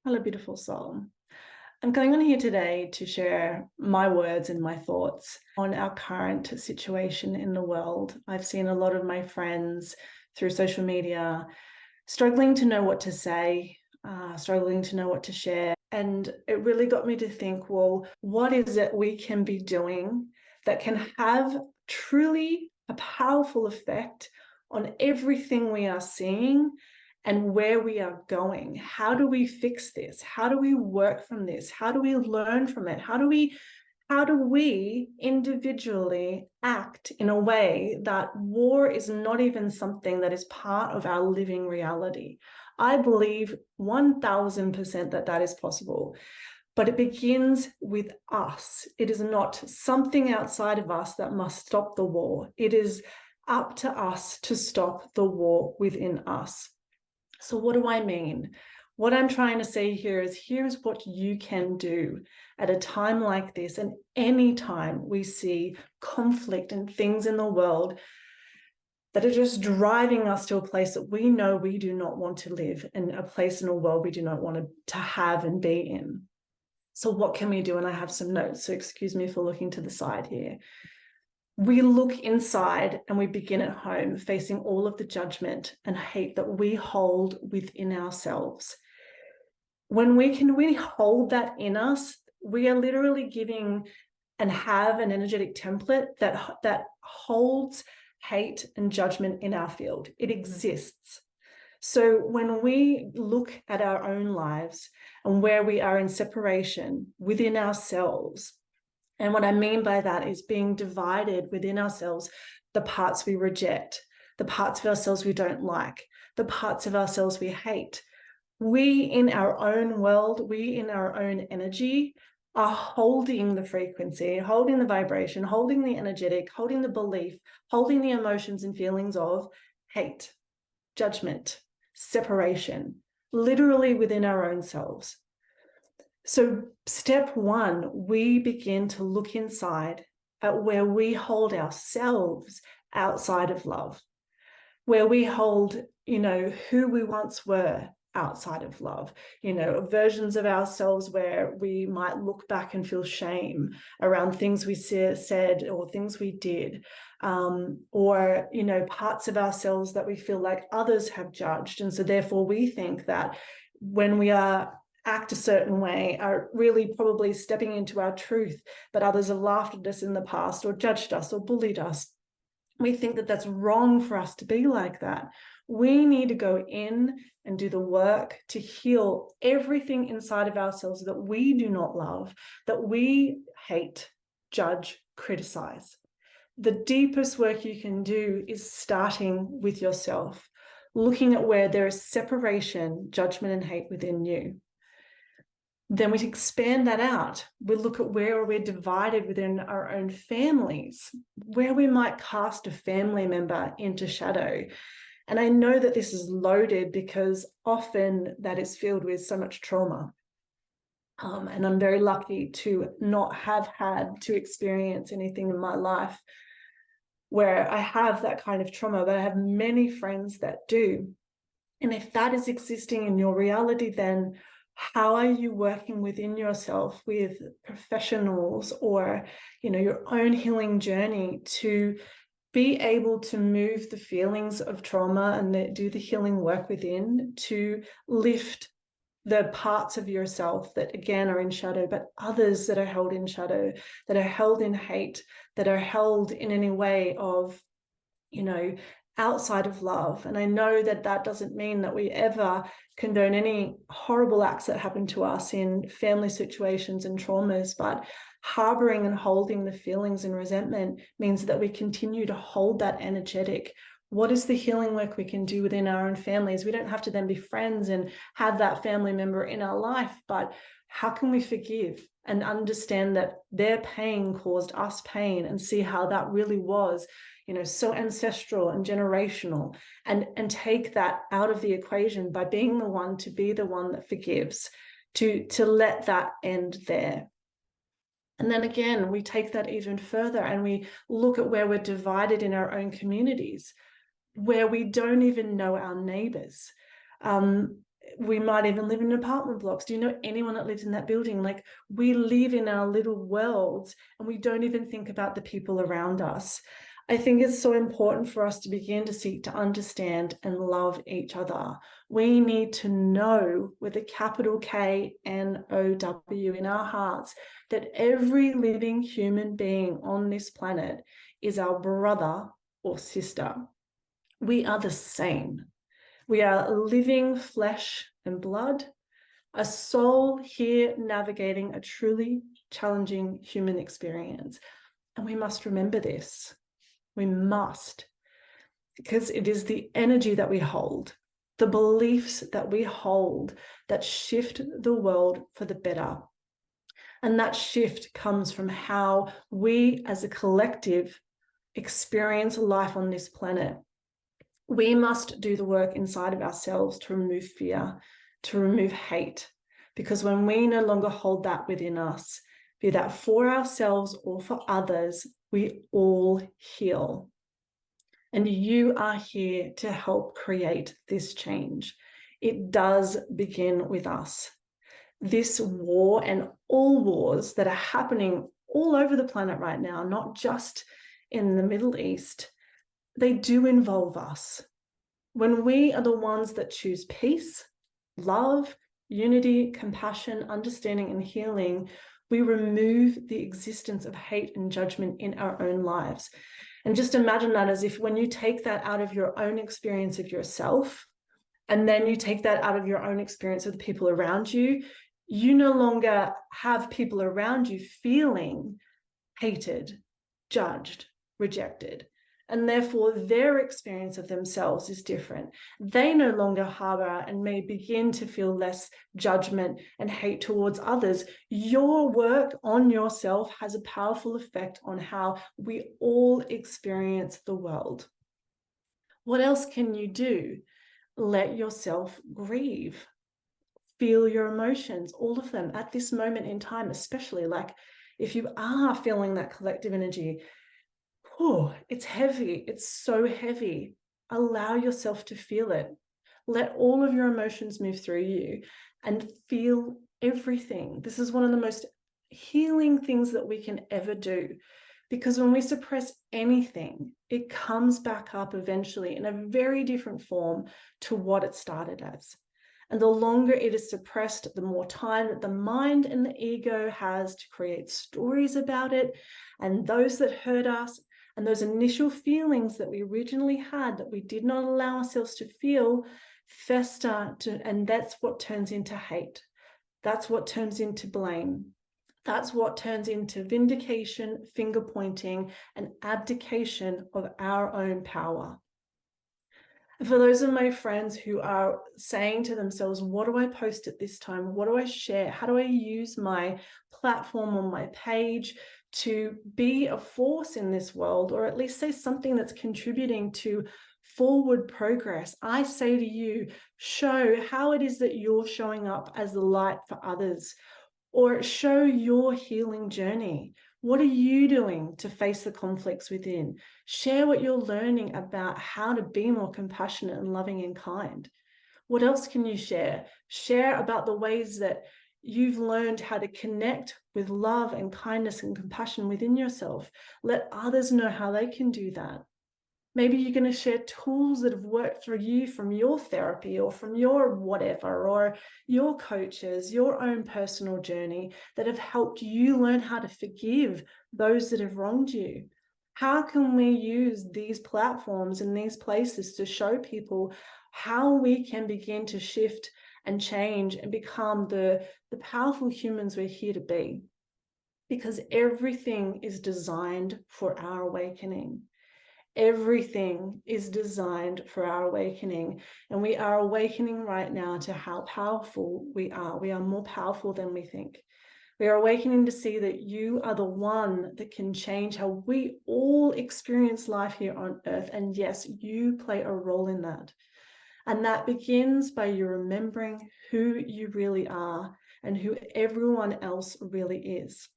Hello, beautiful soul. I'm coming on here today to share my words and my thoughts on our current situation in the world. I've seen a lot of my friends through social media struggling to know what to say, struggling to know what to share. And it really got me to think, well, what is it we can be doing that can have truly a powerful effect on everything we are seeing and where we are going? How do we fix this? How do we work from this? How do we learn from it? How do we individually act in a way that war is not even something that is part of our living reality? I believe 1000% that that is possible, but it begins with us. It is not something outside of us that must stop the war. It is up to us to stop the war within us. So what do I mean? What I'm trying to say here is, here's what you can do at a time like this, and any time we see conflict and things in the world that are just driving us to a place that we know we do not want to live, and a place in a world we do not want to have and be in. So what can we do? And I have some notes, so excuse me for looking to the side here. We look inside and we begin at home, facing all of the judgment and hate that we hold within ourselves. When we can really hold that in us, we are literally giving and have an energetic template that holds hate and judgment in our field. It exists. So when we look at our own lives and where we are in separation within ourselves, and what I mean by that is being divided within ourselves, the parts we reject, the parts of ourselves we don't like, the parts of ourselves we hate. We in our own world, we in our own energy are holding the frequency, holding the vibration, holding the energetic, holding the belief, holding the emotions and feelings of hate, judgment, separation, literally within our own selves. So step one, we begin to look inside at where we hold ourselves outside of love, where we hold, who we once were outside of love, versions of ourselves where we might look back and feel shame around things we said or things we did, or, parts of ourselves that we feel like others have judged. And so therefore we think that when we act a certain way, are really probably stepping into our truth, but others have laughed at us in the past or judged us or bullied us. We think that that's wrong for us to be like that. We need to go in and do the work to heal everything inside of ourselves that we do not love, that we hate, judge, criticize. The deepest work you can do is starting with yourself, looking at where there is separation, judgment, and hate within you. Then we expand that out. We look at where we're divided within our own families, where we might cast a family member into shadow. And I know that this is loaded because often that is filled with so much trauma. And I'm very lucky to not have had to experience anything in my life where I have that kind of trauma, but I have many friends that do. And if that is existing in your reality, then how are you working within yourself with professionals or, your own healing journey to be able to move the feelings of trauma and do the healing work within to lift the parts of yourself that again are in shadow, but others that are held in shadow, that are held in hate, that are held in any way of, outside of love. And I know that that doesn't mean that we ever condone any horrible acts that happen to us in family situations and traumas, but harboring and holding the feelings and resentment means that we continue to hold that energetic. What is the healing work we can do within our own families? We don't have to then be friends and have that family member in our life, but how can we forgive and understand that their pain caused us pain and see how that really was, so ancestral and generational, and take that out of the equation by being the one to be the one that forgives, to let that end there. And then again, we take that even further and we look at where we're divided in our own communities, where we don't even know our neighbors. We might even live in apartment blocks. Do you know anyone that lives in that building? Like, we live in our little worlds and we don't even think about the people around us. I think it's so important for us to begin to seek to understand and love each other. We need to know with a capital KNOW in our hearts that every living human being on this planet is our brother or sister. We are the same. We are living flesh and blood, a soul here navigating a truly challenging human experience. And we must remember this. We must, because it is the energy that we hold, the beliefs that we hold that shift the world for the better. And that shift comes from how we as a collective experience life on this planet. We must do the work inside of ourselves to remove fear, to remove hate, because when we no longer hold that within us, be that for ourselves or for others, we all heal. And you are here to help create this change. It does begin with us. This war and all wars that are happening all over the planet right now, not just in the Middle East, they do involve us. When we are the ones that choose peace, love, unity, compassion, understanding, and healing, we remove the existence of hate and judgment in our own lives. And just imagine that as if when you take that out of your own experience of yourself, and then you take that out of your own experience of the people around you, you no longer have people around you feeling hated, judged, rejected. And therefore, their experience of themselves is different. They no longer harbor and may begin to feel less judgment and hate towards others. Your work on yourself has a powerful effect on how we all experience the world. What else can you do? Let yourself grieve. Feel your emotions, all of them at this moment in time, especially like if you are feeling that collective energy. Oh, it's heavy. It's so heavy. Allow yourself to feel it. Let all of your emotions move through you and feel everything. This is one of the most healing things that we can ever do, because when we suppress anything, it comes back up eventually in a very different form to what it started as. And the longer it is suppressed, the more time that the mind and the ego has to create stories about it. And those that hurt us and those initial feelings that we originally had that we did not allow ourselves to feel fester, and that's what turns into hate. That's what turns into blame. That's what turns into vindication, finger pointing, and abdication of our own power. For those of my friends who are saying to themselves, what do I post at this time? What do I share? How do I use my platform on my page to be a force in this world, or at least say something that's contributing to forward progress? I say to you, show how it is that you're showing up as the light for others, or show your healing journey. What are you doing to face the conflicts within? Share what you're learning about how to be more compassionate and loving and kind. What else can you share? Share about the ways that you've learned how to connect with love and kindness and compassion within yourself. Let others know how they can do that. Maybe you're going to share tools that have worked for you from your therapy or from your whatever, or your coaches, your own personal journey that have helped you learn how to forgive those that have wronged you. How can we use these platforms and these places to show people how we can begin to shift and change and become the powerful humans we're here to be? Because everything is designed for our awakening. Everything is designed for our awakening, and we are awakening right now to how powerful we are. We are more powerful than we think. We are awakening to see that you are the one that can change how we all experience life here on earth. And yes, you play a role in that. And that begins by you remembering who you really are and who everyone else really is.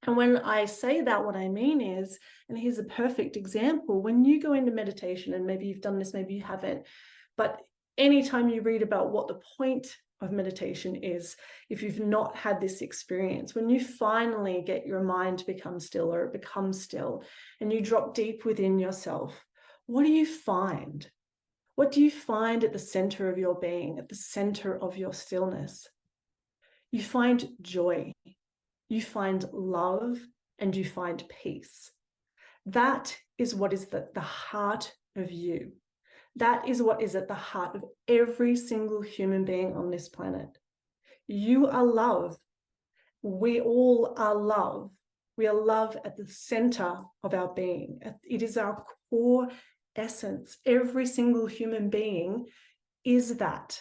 And when I say that, what I mean is, and here's a perfect example, when you go into meditation, and maybe you've done this, maybe you haven't, but Anytime you read about what the point of meditation is, if you've not had this experience, when you finally get your mind to become still, or it becomes still, and you drop deep within yourself, what do you find? What do you find at the center of your being, at the center of your stillness? You find joy, you find love, and you find peace. That is what is the heart of you. That is what is at the heart of every single human being on this planet. You are love. We all are love. We are love at the center of our being. It is our core essence. Every single human being is that.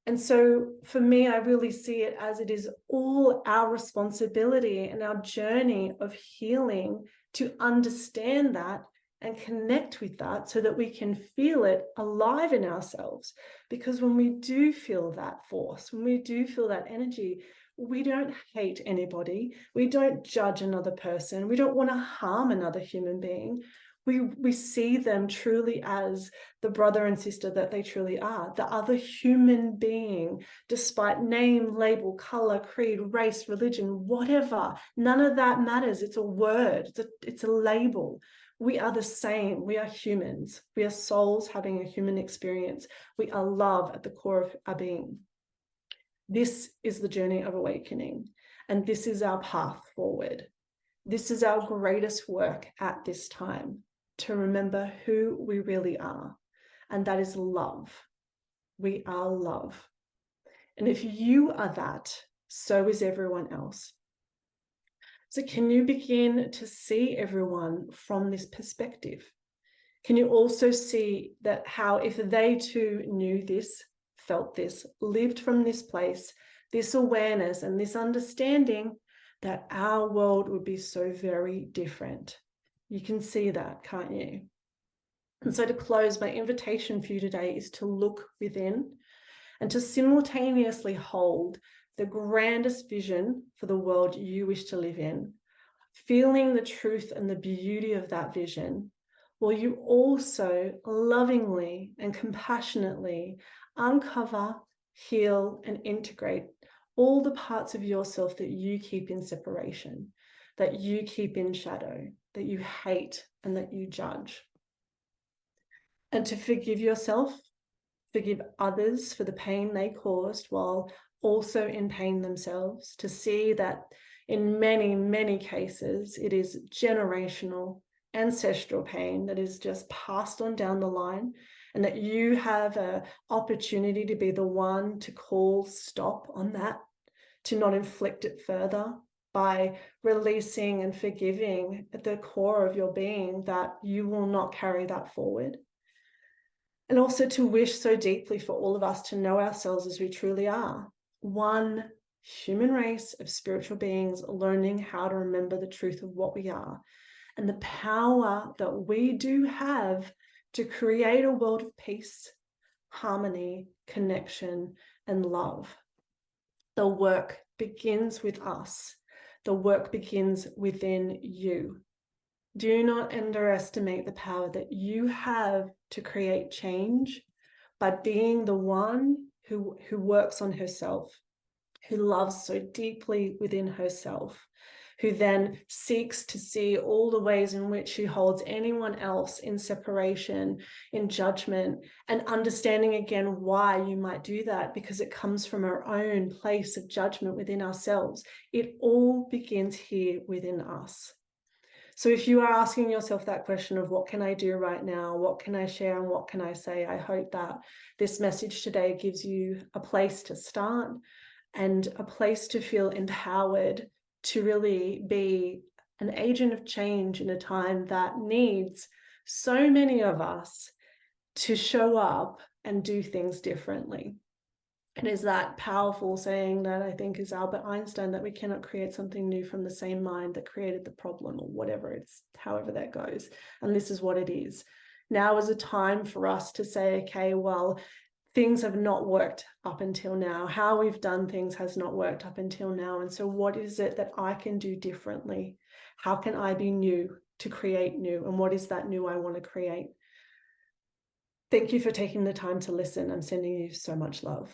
And so for me, I really see it as it is all our responsibility and our journey of healing to understand that and connect with that so that we can feel it alive in ourselves. Because when we do feel that force, when we do feel that energy, we don't hate anybody. We don't judge another person. We don't want to harm another human being. We see them truly as the brother and sister that they truly are, the other human being, despite name, label, color, creed, race, religion, whatever. None of that matters. It's a word. It's a label. We are the same. We are humans. We are souls having a human experience. We are love at the core of our being. This is the journey of awakening, and this is our path forward. This is our greatest work at this time, to remember who we really are, and that is love. We are love. And if you are that, so is everyone else. So can you begin to see everyone from this perspective? Can you also see that how if they too knew this, felt this, lived from this place, this awareness and this understanding, that our world would be so very different? You can see that, can't you? And so to close, my invitation for you today is to look within and to simultaneously hold the grandest vision for the world you wish to live in, feeling the truth and the beauty of that vision, while you also lovingly and compassionately uncover, heal, and integrate all the parts of yourself that you keep in separation, that you keep in shadow, that you hate and that you judge. And to forgive yourself, forgive others for the pain they caused while also in pain themselves, to see that in many, many cases, it is generational, ancestral pain that is just passed on down the line, and that you have an opportunity to be the one to call stop on that, to not inflict it further by releasing and forgiving at the core of your being that you will not carry that forward. And also to wish so deeply for all of us to know ourselves as we truly are. One human race of spiritual beings learning how to remember the truth of what we are and the power that we do have to create a world of peace, harmony, connection, and love. The work begins with us. The work begins within you. Do not underestimate the power that you have to create change by being the one who works on herself, who loves so deeply within herself, who then seeks to see all the ways in which she holds anyone else in separation, in judgment, and understanding again why you might do that, because it comes from our own place of judgment within ourselves. It all begins here within us. So if you are asking yourself that question of what can I do right now, what can I share and what can I say, I hope that this message today gives you a place to start and a place to feel empowered to really be an agent of change in a time that needs so many of us to show up and do things differently. And is that powerful saying that I think is Albert Einstein, that we cannot create something new from the same mind that created the problem, or whatever, it's however that goes. And this is what it is. Now is a time for us to say, okay, well, things have not worked up until now. How we've done things has not worked up until now. And so what is it that I can do differently? How can I be new to create new? And what is that new I want to create? Thank you for taking the time to listen. I'm sending you so much love.